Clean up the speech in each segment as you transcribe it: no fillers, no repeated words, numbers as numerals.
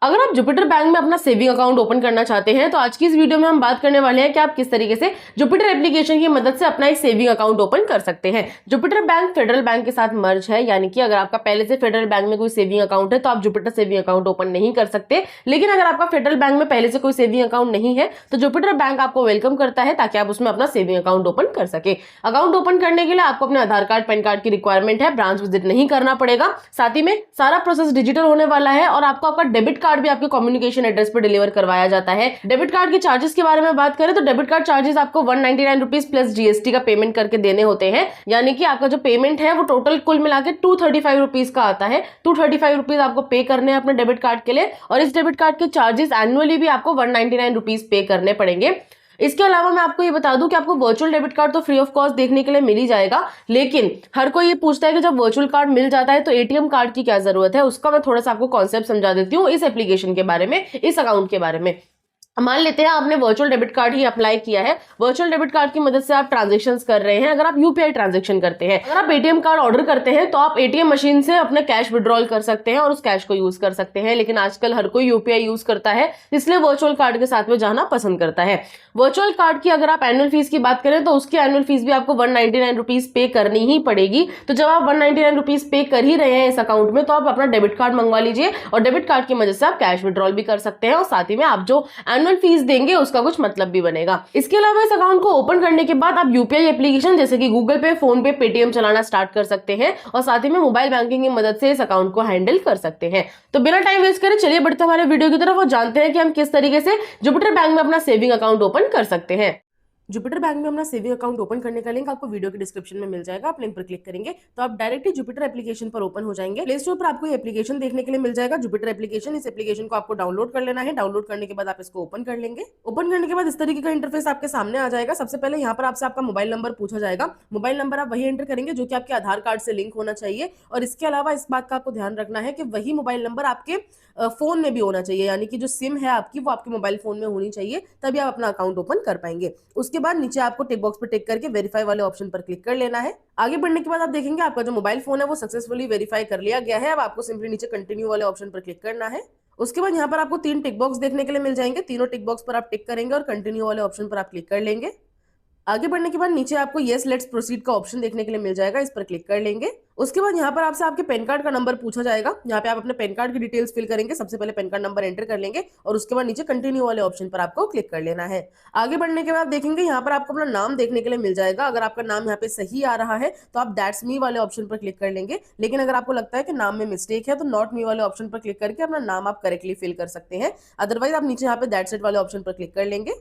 अगर आप Jupiter bank में अपना सेविंग अकाउंट ओपन करना चाहते हैं तो आज की इस वीडियो में हम बात करने वाले हैं कि आप किस तरीके से जुपिटर एप्लीकेशन की मदद से अपना एक सेविंग अकाउंट ओपन कर सकते हैं। जुपिटर बैंक फेडरल बैंक के साथ मर्ज है, यानी कि अगर आपका पहले से फेडरल बैंक में कोई सेविंग अकाउंट है तो आप जुपिटर सेविंग अकाउंट ओपन नहीं कर सकते। लेकिन अगर आपका फेडरल बैंक में पहले से कोई सेविंग अकाउंट नहीं है तो जुपिटर बैंक आपको वेलकम करता है ताकि आप उसमें अपना सेविंग अकाउंट ओपन कर सके। अकाउंट ओपन करने के लिए आपको अपने आधार कार्ड, पैन कार्ड की रिक्वायरमेंट है। ब्रांच विजिट नहीं करना पड़ेगा। साथ ही में सारा प्रोसेस डिजिटल होने वाला है और आपको आपका डेबिट कार्ड भी आपके कम्युनिकेशन एड्रेस पर डिलीवर करवाया जाता है। डेबिट कार्ड के चार्जेस के बारे में बात करें तो डेबिट कार्ड चार्जेस आपको 199 रुपीज प्लस जीएसटी का पेमेंट करके देने होते हैं, यानी कि आपका जो पेमेंट है वो टोटल कुल मिला के 235 रुपीज का आता है। 235 रुपीज आपको पे करने हैं अपने डेबिट कार्ड के लिए और इस डेबिट कार्ड के चार्जेस एनुअली भी आपको 199 रुपीज पे करने पड़ेंगे। इसके अलावा मैं आपको ये बता दूं कि आपको वर्चुअल डेबिट कार्ड तो फ्री ऑफ कॉस्ट देखने के लिए मिल ही जाएगा, लेकिन हर कोई ये पूछता है कि जब वर्चुअल कार्ड मिल जाता है तो एटीएम कार्ड की क्या जरूरत है। उसका मैं थोड़ा सा आपको कॉन्सेप्ट समझा देती हूँ इस एप्लीकेशन के बारे में, इस अकाउंट के बारे में। मान लेते हैं आपने वर्चुअल डेबिट कार्ड ही अप्लाई किया है। वर्चुअल डेबिट कार्ड की मदद से आप ट्रांजैक्शंस कर रहे हैं। अगर आप यूपीआई ट्रांजैक्शन करते हैं, अगर आप एटीएम कार्ड ऑर्डर करते हैं तो आप एटीएम मशीन से अपना कैश विड्रॉल कर सकते हैं और उस कैश को यूज कर सकते हैं। लेकिन आजकल हर कोई यूपीआई यूज करता है, इसलिए वर्चुअल कार्ड के साथ में जाना पसंद करता है। वर्चुअल कार्ड की अगर आप एनुअल फीस की बात करें तो उसकी एनुअल फीस भी आपको 199 रुपीज पे करनी ही पड़ेगी। तो जब आप 199 रुपीज पे कर ही रहे हैं इस अकाउंट में तो आप अपना डेबिट कार्ड मंगवा लीजिए और डेबिट कार्ड की मदद से आप कैश विड्रॉल भी कर सकते हैं और साथ ही में आप जो एनुअल फीस देंगे उसका कुछ मतलब भी बनेगा। इसके अलावा इस अकाउंट को ओपन करने के बाद आप यूपीआई एप्लीकेशन जैसे कि गूगल पे, फोन पे, पेटीएम चलाना स्टार्ट कर सकते हैं और साथ ही में मोबाइल बैंकिंग की मदद से इस अकाउंट को हैंडल कर सकते हैं। तो बिना टाइम वेस्ट करे चलिए बढ़ते हमारे वीडियो की तरफ और जानते हैं कि हम किस तरीके से जुपिटर बैंक में अपना सेविंग अकाउंट ओपन कर सकते हैं। जुपिटर बैंक में अपना सेविंग अकाउंट ओपन करने का लिंक आपको वीडियो के डिस्क्रिप्शन में मिल जाएगा। आप लिंक पर क्लिक करेंगे तो आप डायरेक्टली जुपिटर एप्लीकेशन पर ओपन हो जाएंगे। प्ले स्टोर पर आपको ये एप्लीकेशन देखने के लिए मिल जाएगा, जुपिटर एप्लीकेशन। इस एप्लीकेशन को आपको डाउनलोड कर लेना है। डाउनलोड करने के बाद आप इसको ओपन कर लेंगे। ओपन करने के बाद इस तरीके का इंटरफेस आपके सामने आ जाएगा। सबसे पहले यहाँ पर आपसे आपका मोबाइल नंबर पूछा जाएगा। मोबाइल नंबर आप वही एंटर करेंगे जो कि आपके आधार कार्ड से लिंक होना चाहिए और इसके अलावा इस बात का आपको ध्यान रखना है कि वही मोबाइल नंबर आपके फोन में भी होना चाहिए, यानी कि जो सिम है आपकी वो आपके मोबाइल फोन में होनी चाहिए, तभी आप अपना अकाउंट ओपन कर पाएंगे। उसके बाद नीचे आपको टिक बॉक्स पर टिक करके वेरीफाई वाले ऑप्शन पर क्लिक कर लेना है। आगे बढ़ने के बाद आप देखेंगे आपका जो मोबाइल फोन है वो सक्सेसफुली वेरीफाई कर लिया गया है। अब आपको सिंपली नीचे कंटिन्यू वाले ऑप्शन पर क्लिक करना है। उसके बाद यहाँ पर आपको 3 टिक बॉक्स देखने के लिए मिल जाएंगे। तीनों टिक बॉक्स पर आप टिक करेंगे और कंटिन्यू वाले ऑप्शन पर आप क्लिक कर लेंगे। आगे बढ़ने के बाद नीचे आपको येस लेट्स प्रोसीड का ऑप्शन देखने के लिए मिल जाएगा, इस पर क्लिक कर लेंगे। उसके बाद यहाँ पर आपसे आपके पैन कार्ड का नंबर पूछा जाएगा। यहाँ पे आप अपने पैन कार्ड की डिटेल्स फिल करेंगे। सबसे पहले पैन कार्ड नंबर एंटर कर लेंगे और उसके बाद नीचे कंटिन्यू वाले ऑप्शन पर आपको क्लिक कर लेना है। आगे बढ़ने के बाद देखेंगे यहाँ पर आपको अपना नाम देखने के लिए मिल जाएगा। अगर आपका नाम यहाँ पे सही आ रहा है तो आप दैट्स मी वाले ऑप्शन पर क्लिक कर लेंगे, लेकिन अगर आपको लगता है कि नाम में मिस्टेक है तो नॉट मी वाले ऑप्शन पर क्लिक करके अपना नाम आप करेक्टली फिल कर सकते हैं। अदरवाइज आप नीचे यहाँ पे दैट्स इट वाले ऑप्शन पर क्लिक कर लेंगे।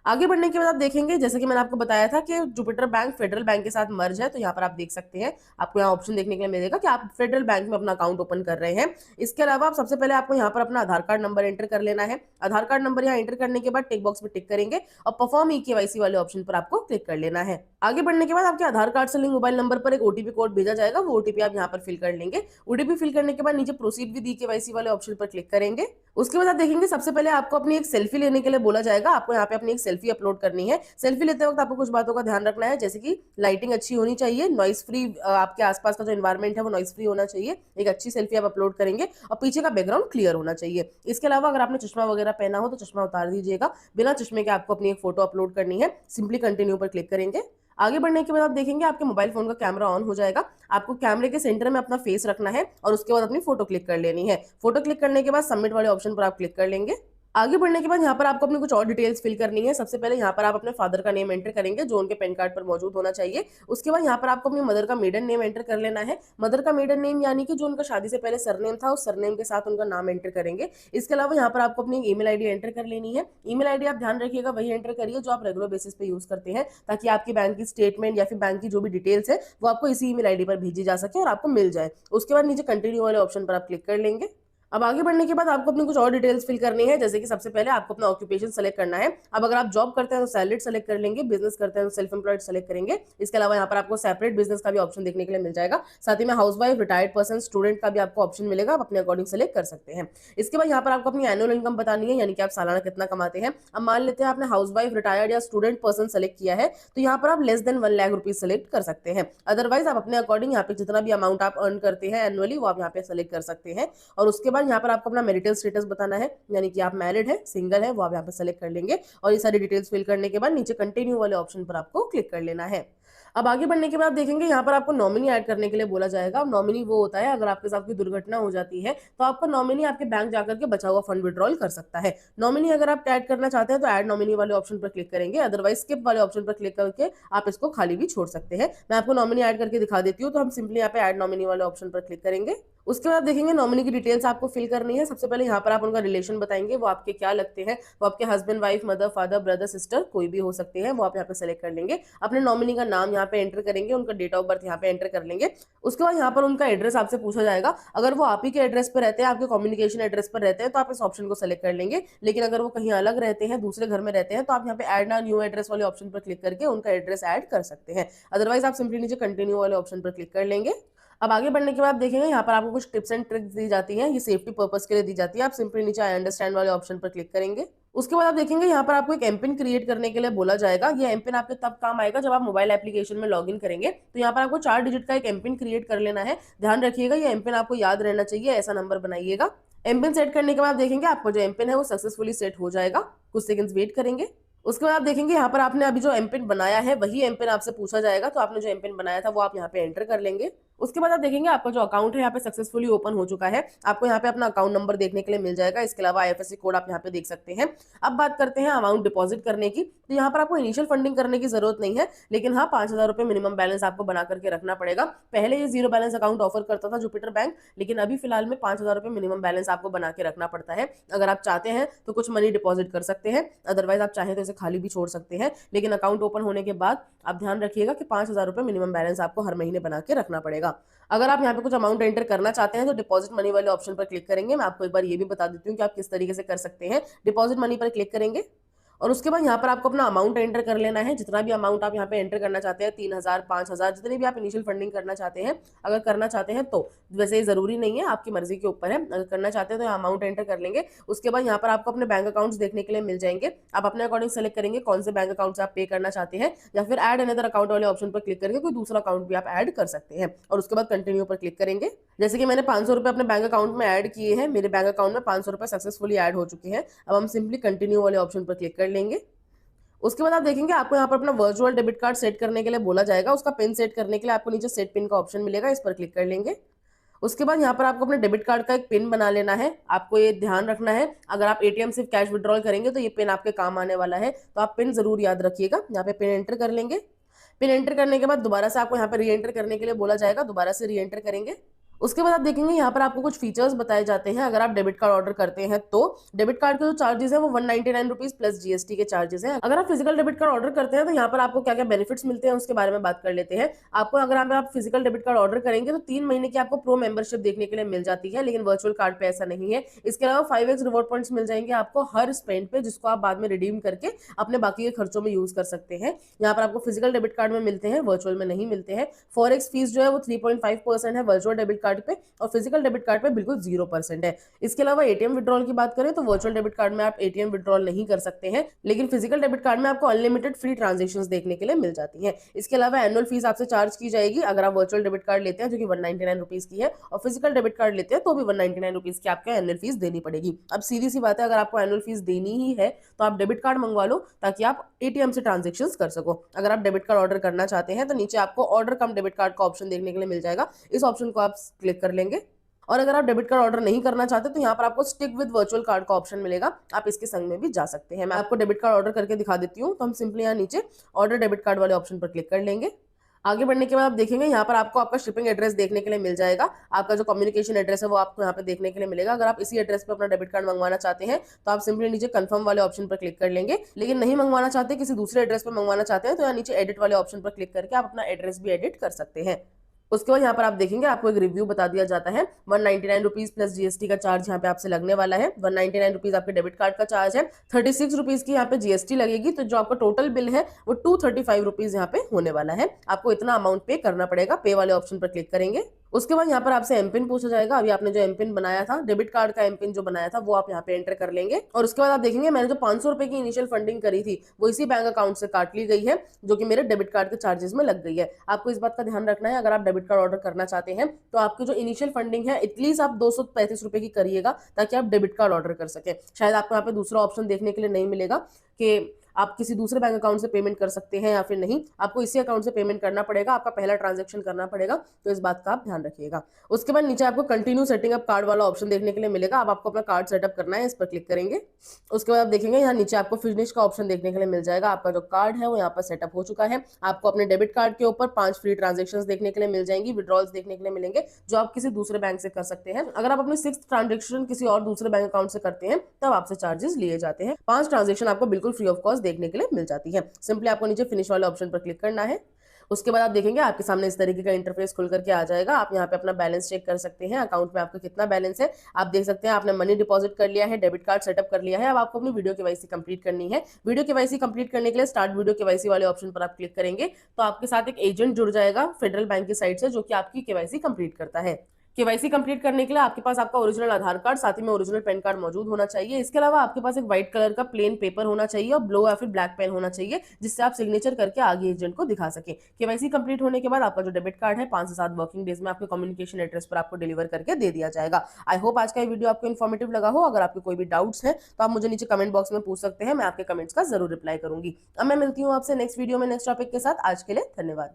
आगे बढ़ने के बाद आप देखेंगे जैसे कि मैंने आपको बताया था कि जुपिटर बैंक फेडरल बैंक के साथ मर्ज है, तो यहाँ पर आप देख सकते हैं आपको यहाँ ऑप्शन देखने के लिए मिलेगा कि आप फेडरल बैंक में अपना अकाउंट ओपन कर रहे हैं। इसके अलावा आप सबसे पहले आपको यहाँ पर अपना आधार कार्ड नंबर एंटर कर लेना है। आधार कार्ड नंबर यहाँ एंटर करने के बाद टिक बॉक्स में टिक करेंगे और परफॉर्म ई-केवाईसी वाले ऑप्शन पर आपको क्लिक कर लेना है। आगे बढ़ने के बाद आपके आधार कार्ड से लिंक मोबाइल नंबर पर एक ओटीपी कोड भेजा जाएगा, वो ओटीपी आप यहाँ पर फिल कर लेंगे। ओटीपी फिल करने के बाद नीचे प्रोसीड विद ई-केवाईसी वाले ऑप्शन पर क्लिक करेंगे। उसके बाद आप देखेंगे सबसे पहले आपको अपनी एक सेल्फी लेने के लिए बोला जाएगा। आपको यहाँ पे अपनी एक सेल्फी अपलोड करनी है। सेल्फी लेते वक्त आपको कुछ बातों का ध्यान रखना है, जैसे कि लाइटिंग अच्छी होनी चाहिए, नॉइस फ्री, आपके आसपास का जो एनवायरनमेंट है वो नॉइस फ्री होना चाहिए। एक अच्छी सेल्फी आप अपलोड करेंगे और पीछे का बैकग्राउंड क्लियर होना चाहिए। इसके अलावा अगर आपने चश्मा वगैरह पहना हो तो चश्मा उतार दीजिएगा। बिना चश्मे के आपको अपनी एक फोटो अपलोड करनी है। सिंपली कंटिन्यू पर क्लिक करेंगे। आगे बढ़ने के बाद आप देखेंगे आपके मोबाइल फोन का कैमरा ऑन हो जाएगा। आपको कैमरे के सेंटर में अपना फेस रखना है और उसके बाद अपनी फोटो क्लिक कर लेनी है। फोटो क्लिक करने के बाद सबमिट वाले ऑप्शन पर आप क्लिक कर लेंगे। आगे बढ़ने के बाद यहाँ पर आपको अपनी कुछ और डिटेल्स फिल करनी है। सबसे पहले यहाँ पर आप अपने फादर का नेम एंटर करेंगे जो उनके पैन कार्ड पर मौजूद होना चाहिए। उसके बाद यहाँ पर आपको अपनी मदर का मेडन नेम एंटर कर लेना है। मदर का मेडन नेम यानी कि जो उनका शादी से पहले सरनेम था उस सरनेम के साथ उनका नाम एंटर करेंगे। इसके अलावा यहाँ पर आपको अपनी ईमेल आईडी एंटर कर लेनी है। ईमेल आईडी आप ध्यान रखिएगा वही एंटर करिए जो आप रेगुलर बेसिस पे यूज करते हैं, ताकि आपकी बैंक की स्टेटमेंट या फिर बैंक की जो भी डिटेल्स है वो आपको इसी ईमेल आईडी पर भेजी जा सके और आपको मिल जाए। उसके बाद नीचे कंटिन्यू वाले ऑप्शन पर आप क्लिक कर लेंगे। अब आगे बढ़ने के बाद आपको अपनी कुछ और डिटेल्स फिल करनी है, जैसे कि सबसे पहले आपको अपना ऑक्यूपेशन सेलेक्ट करना है। अब अगर आप जॉब करते हैं तो सैलरीड सेलेक्ट कर लेंगे, बिजनेस करते हैं तो सेल्फ एम्प्लॉयड सेलेक्ट करेंगे। इसके अलावा यहाँ पर आपको सेपरेट बिजनेस का भी ऑप्शन देखने के लिए मिल जाएगा। साथ ही में हाउसवाइफ, रिटायर्ड पर्सन, स्टूडेंट का भी आपको ऑप्शन मिलेगा, आप अपने अकॉर्डिंग सेलेक्ट कर सकते हैं। इसके बाद यहाँ पर आपको अपनी एनुअल इनकम बतानी है, यानी कि आप सालाना कितना कमाते हैं। अब मान लेते हैं आपने हाउसवाइफ, रिटायर्ड या स्टूडेंट पर्सन सेलेक्ट किया है तो यहाँ पर आप less than 1 lakh rupees select कर सकते हैं। अदरवाइज आप अपने अकॉर्डिंग यहाँ पे जितना भी अमाउंट आप अर्न करते हैं एनुअली वो आप यहाँ पे सेलेक्ट कर सकते हैं। और उसके बाद बाद यहाँ पर आपको अपना मैरिटल स्टेटस बताना है, यानी कि आप मैरिड है, सिंगल है, वो आप यहाँ पे सेलेक्ट कर लेंगे। और ये सारी डिटेल्स फिल करने के बाद नीचे कंटिन्यू वाले ऑप्शन पर आपको क्लिक कर लेना है। अब आगे बढ़ने के बाद देखेंगे यहाँ पर आपको नॉमिनी ऐड करने के लिए बोला जाएगा। नॉमिनी वो होता है अगर आपके साथ कोई दुर्घटना हो जाती है तो आपका नॉमिनी आपके बैंक जाकर के बचा हुआ फंड विड्रॉल कर सकता है। नॉमिनी अगर आप ऐड करना चाहते हैं तो ऐड नॉमिनी वाले ऑप्शन पर क्लिक करेंगे, अदरवाइज स्किप वाले ऑप्शन पर क्लिक करके आप इसको खाली भी छोड़ सकते हैं। मैं आपको नॉमिनी ऐड करके दिखा देती हूँ। तो हम सिंपली यहाँ पे ऐड नॉमिनी वाले ऑप्शन पर क्लिक करेंगे। उसके बाद देखेंगे नॉमिनी की डिटेल्स आपको फिल करनी है। सबसे पहले यहाँ पर आप उनका रिलेशन बताएंगे, वो आपके क्या लगते हैं, वो आपके husband, wife, mother, father, brother, sister कोई भी हो सकते हैं, वो आप यहाँ पे सेलेक्ट कर लेंगे। अपने नॉमिनी का नाम यहाँ पे एंटर करेंगे, उनका डेट ऑफ बर्थ यहाँ पे एंटर कर लेंगे। उसके बाद यहाँ पर उनका एड्रेस आपसे पूछा जाएगा। अगर वो आप ही के एड्रेस पर रहते हैं, आपके कम्युनिकेशन एड्रेस पर रहते हैं, तो आप इस ऑप्शन को सेलेक्ट कर लेंगे। लेकिन अगर वो कहीं अलग रहते हैं, दूसरे घर में रहते हैं, तो आप यहाँ पे ऐड ना न्यू एड्रेस वाले ऑप्शन पर क्लिक करके उनका एड्रेस ऐड कर सकते हैं। अदरवाइज आप सिंपली नीचे कंटिन्यू वाले ऑप्शन पर क्लिक कर लेंगे। अब आगे बढ़ने के बाद देखेंगे यहाँ पर आपको कुछ टिप्स एंड ट्रिक्स दी जाती हैं, ये सेफ्टी पर्पस के लिए दी जाती है। आप सिंपली नीचे आई अंडरस्टैंड वाले ऑप्शन पर क्लिक करेंगे। उसके बाद आप देखेंगे यहाँ पर आपको एक एमपिन क्रिएट करने के लिए बोला जाएगा। ये एमपिन आपके तब काम आएगा जब आप मोबाइल एप्लीकेशन में लॉगिन करेंगे। तो यहाँ पर आपको 4 डिजिट का एक एमपिन क्रिएट कर लेना है। ध्यान रखिएगा ये एमपिन आपको याद रहना चाहिए, ऐसा नंबर बनाइएगा। एमपिन सेट करने के बाद देखेंगे आपको जो एमपिन है वो सक्सेसफुली सेट हो जाएगा। कुछ सेकंड्स वेट करेंगे। उसके बाद आप देखेंगे यहाँ पर आपने अभी जो एमपिन बनाया है वही एमपिन आपसे पूछा जाएगा। तो आपने जो एमपिन बनाया था वो आप यहाँ पे एंटर कर लेंगे। उसके बाद आप देखेंगे आपका जो अकाउंट है यहाँ पे सक्सेसफुली ओपन हो चुका है। आपको यहाँ पे अपना अकाउंट नंबर देखने के लिए मिल जाएगा। इसके अलावा आईएफएससी कोड आप यहाँ पे देख सकते हैं। अब बात करते हैं अमाउंट डिपॉजिट करने की। तो यहाँ पर आपको इनिशियल फंडिंग करने की जरूरत नहीं है, लेकिन हाँ 5,000 रुपए मिनिमम बैलेंस आपको बना करके रखना पड़ेगा। पहले ये 0 बैलेंस अकाउंट ऑफर करता था जुपिटर बैंक, लेकिन अभी फिलहाल में 5,000 रुपए मिनिमम बैलेंस आपको बना के रखना पड़ता है। अगर आप चाहते हैं तो कुछ मनी डिपॉजिट कर सकते हैं, अदरवाइज आप चाहें तो इसे खाली भी छोड़ सकते हैं। लेकिन अकाउंट ओपन होने के बाद आप ध्यान रखिएगा कि 5,000 रुपए मिनिमम बैलेंस आपको हर महीने बना के रखना पड़ेगा। अगर आप यहाँ पे कुछ अमाउंट एंटर करना चाहते हैं तो डिपॉजिट मनी वाले ऑप्शन पर क्लिक करेंगे। मैं आपको एक बार ये भी बता देती हूँ कि आप किस तरीके से कर सकते हैं। डिपॉजिट मनी पर क्लिक करेंगे और उसके बाद यहाँ पर आपको अपना अमाउंट एंटर कर लेना है। जितना भी अमाउंट आप यहाँ पे एंटर करना चाहते हैं, 3,000, 5,000, जितनी भी आप इनिशियल फंडिंग करना चाहते हैं, अगर करना चाहते हैं तो वैसे जरूरी नहीं है, आपकी मर्जी के ऊपर है। अगर करना चाहते हैं तो अमाउंट एंटर कर लेंगे। उसके बाद यहाँ पर आपको अपने बैंक अकाउंट्स देखने के लिए मिल जाएंगे। आप अपने अकॉर्डिंग सेलेक्ट करेंगे कौन से बैंक अकाउंट से आप पे करना चाहते हैं, या फिर ऐड अनदर अकाउंट वाले ऑप्शन पर क्लिक करके कोई दूसरा अकाउंट भी आप ऐड कर सकते हैं। और उसके बाद कंटिन्यू पर क्लिक करेंगे। जैसे कि मैंने 500 रुपए अपने बैंक अकाउंट में ऐड किए हैं, मेरे बैंक अकाउंट में 500 रुपए सक्सेसफुली ऐड हो चुके हैं। अब हम सिंपली कंटिन्यू वाले ऑप्शन पर क्लिक कर लेंगे। उसके बाद आप देखेंगे आपको यहाँ पर अपना वर्चुअल डेबिट कार्ड सेट करने के लिए बोला जाएगा। उसका पिन सेट करने के लिए आपको नीचे सेट पिन का ऑप्शन मिलेगा, इस पर क्लिक कर लेंगे। उसके बाद यहाँ पर आपको अपने डेबिट कार्ड का एक पिन बना लेना है। आपको ये ध्यान रखना है, अगर आप एटीएम से कैश विड्रॉल करेंगे तो ये पिन आपके काम आने वाला है, तो आप पिन जरूर याद रखिएगा। यहाँ पे पिन एंटर कर लेंगे। पिन एंटर करने के बाद दोबारा से आपको यहाँ पे री एंटर करने के लिए बोला जाएगा, दोबारा से री एंटर करेंगे। उसके बाद आप देखेंगे यहाँ पर आपको कुछ फीचर्स बताए जाते हैं। अगर आप डेबिट कार्ड ऑर्डर करते हैं तो डेबिट कार्ड के जो चार्जेस है वो 199 रुपीज प्लस जीएसटी के चार्जेस हैं। अगर आप फिजिकल डेबिट कार्ड ऑर्डर करते हैं तो यहाँ पर आपको क्या क्या बेनिफिट्स मिलते हैं उसके बारे में बात कर लेते हैं। आपको अगर आप फिजिकल डेबिट कार्ड ऑर्डर करेंगे तो 3 महीने की आपको प्रो मेंबरशिप देखने के लिए मिल जाती है, लेकिन वर्चुअल कार्ड पे ऐसा नहीं है। इसके अलावा 5x रिवॉर्ड पॉइंट्स मिल जाएंगे आपको हर स्पेंड पे, जिसको आप बाद में रिडीम करके अपने बाकी के खर्चों में यूज कर सकते हैं। यहाँ पर आपको फिजिकल डेबिट कार्ड में मिलते हैं, वर्चुअल में नहीं मिलते हैं। फॉरेक्स फीस जो है वो 3.5% है वर्चुअल डेबिट कार्ड पे, और फिजिकल डेबिट कार्ड पे बिल्कुल 0% है। इसके अलावा एटीएम विड्रॉल की बात करें तो वर्चुअल डेबिट कार्ड में आप एटीएम विड्रॉल नहीं कर सकते हैं, लेकिन फिजिकल डेबिट कार्ड में आपको अनलिमिटेड फ्री ट्रांजैक्शंस देखने के लिए मिल जाती हैं। इसके अलावा एनुअल फीस आपसे चार्ज की जाएगी अगर आप वर्चुअल डेबिट कार्ड लेते हैं, जो कि 199 रुपीज की है, और फिजिकल डेबिट कार्ड लेते हैं तो भी 199 रुपीज की आपको एनुअल फीस देनी पड़ेगी। अब सीधी सी बात है, अगर आपको एनुअल फीस देनी ही है तो आप डेबिट कार्ड मंगवा लो ताकि आप एटीएम से ट्रांजेक्शन कर सको। अगर आप डेबिट कार्ड ऑर्डर करना चाहते हैं तो नीचे आपको ऑर्डर कम डेबिट कार्ड का ऑप्शन देखने के लिए मिल जाएगा, इस ऑप्शन को आप क्लिक कर लेंगे। और अगर आप डेबिट कार्ड ऑर्डर नहीं करना चाहते तो यहाँ पर आपको स्टिक विद वर्चुअल कार्ड का ऑप्शन मिलेगा, आप इसके संग में भी जा सकते हैं। मैं आपको डेबिट कार्ड ऑर्डर करके दिखा देती हूँ। तो हम सिंपली यहाँ नीचे ऑर्डर डेबिट कार्ड वाले ऑप्शन पर क्लिक कर लेंगे। आगे बढ़ने के बाद आप देखेंगे यहाँ पर आपको आपका शिपिंग एड्रेस देखने के लिए मिल जाएगा। आपका जो कम्युनिकेशन एड्रेस है वो आपको यहाँ पे देखने के लिए मिलेगा। अगर आप इसी एड्रेस पे अपना डेबिट कार्ड मंगवाना चाहते हैं तो आप सिंपली नीचे कंफर्म वाले ऑप्शन पर क्लिक कर लेंगे। लेकिन नहीं मंगवाना चाहते, किसी दूसरे एड्रेस पर मंगवाना चाहते हैं, तो यहाँ नीचे एडिट वाले ऑप्शन पर क्लिक करके आप अपना एड्रेस भी एडिट कर सकते हैं। उसके बाद यहाँ पर आप देखेंगे आपको एक रिव्यू बता दिया जाता है। 199 रुपीज प्लस जीएसटी का चार्ज यहाँ पे आपसे लगने वाला है। 199 रुपीज आपके डेबिट कार्ड का चार्ज है, 36 रुपीज की यहाँ पे जीएसटी लगेगी, तो जो आपका टोटल बिल है वो 235 रुपीज यहाँ पे होने वाला है। आपको इतना अमाउंट पे करना पड़ेगा। पे वाले ऑप्शन पर क्लिक करेंगे। उसके बाद यहाँ पर आपसे एम पिन पूछा जाएगा। अभी आपने जो एम पिन बनाया था, डेबिट कार्ड का एम पिन जो बनाया था, वो आप यहाँ पे एंटर कर लेंगे। और उसके बाद आप देखेंगे मैंने जो 500 रुपए की इनिशियल फंडिंग करी थी वो इसी बैंक अकाउंट से काट ली गई है, जो कि मेरे डेबिट कार्ड के चार्जेस में लग गई है। आपको इस बात का ध्यान रखना है, अगर आप डेबिट कार्ड ऑर्डर करना चाहते हैं तो आपकी जो इनिशियल फंडिंग है एटलीस्ट आप 235 रुपए की करिएगा, ताकि आप डेबिट कार्ड ऑर्डर कर सके। शायद आपको यहाँ पे दूसरा ऑप्शन देखने के लिए नहीं मिलेगा कि आप किसी दूसरे बैंक अकाउंट से पेमेंट कर सकते हैं या फिर नहीं, आपको इसी अकाउंट से पेमेंट करना पड़ेगा, आपका पहला ट्रांजैक्शन करना पड़ेगा, तो इस बात का आप ध्यान रखिएगा। उसके बाद नीचे आपको कंटिन्यू सेटिंग अप कार्ड वाला ऑप्शन देखने के लिए मिलेगा। अब आपको अपना कार्ड सेटअप करना है, इस पर क्लिक करेंगे। उसके बाद आप देखेंगे यहाँ नीचे आपको फिनिश का ऑप्शन देखने के लिए मिल जाएगा। आपका जो कार्ड है वो यहाँ पर सेटअप हो चुका है। आपको अपने डेबिट कार्ड के ऊपर 5 फ्री ट्रांजेक्शन देखने के लिए मिल जाएंगी, विड्रॉल्स देखने के लिए मिलेंगे, जो आप किसी दूसरे बैंक से कर सकते हैं। अगर आप अपनी 6th ट्रांजेक्शन किसी और दूसरे बैंक अकाउंट से करते हैं तब आपसे चार्जेस लिए जाते हैं। 5 ट्रांजेक्शन आपको बिल्कुल फ्री ऑफ कॉस्ट देखने के लिए मिल जाती है। सिंपली आपको नीचे फिनिश वाले ऑप्शन पर क्लिक करना है। उसके बाद आप देखेंगे आपके सामने इस तरीके का इंटरफेस खुल करके आ जाएगा। आप यहाँ पे अपना बैलेंस चेक कर सकते हैं, अकाउंट में आपका कितना बैलेंस है। आप देख सकते हैं आपने मनी डिपॉजिट कर लिया है, डेबिट कार्ड सेटअप कर लिया है। अब आपको अपनी वीडियो केवाईसी कंप्लीट करनी है। वीडियो केवाईसी कंप्लीट करने के लिए स्टार्ट वीडियो केवाईसी वाले ऑप्शन पर आप क्लिक करेंगे तो आपके साथ एक एजेंट जुड़ जाएगा फेडरल बैंक की साइड से, जो कि आपकी केवाईसी कंप्लीट करता है। केवाईसी कंप्लीट करने के लिए आपके पास आपका ओरिजिनल आधार कार्ड, साथ ही में ओरिजिनल पैन कार्ड मौजूद होना चाहिए। इसके अलावा आपके पास एक व्हाइट कलर का प्लेन पेपर होना चाहिए और ब्लू या फिर ब्लैक पेन होना चाहिए, जिससे आप सिग्नेचर करके आगे एजेंट को दिखा सके। केवाईसी कंप्लीट होने के बाद आपका जो डेबिट कार्ड है 5 से 7 वर्किंग डेज में आपके कम्युनिकेशन एड्रेस पर आपको डिलीवर करके दे दिया जाएगा। आई होप आज का ये वीडियो आपको इन्फॉर्मेटिव लगा हो। अगर आपके कोई भी डाउट्स हैं तो आप मुझे नीचे कमेंट बॉक्स में पूछ सकते हैं, मैं आपके कमेंट्स का जरूर रिप्लाई करूंगी। अब मैं मिलती हूँ आपसे नेक्स्ट वीडियो में नेक्स्ट टॉपिक के साथ। आज के लिए धन्यवाद।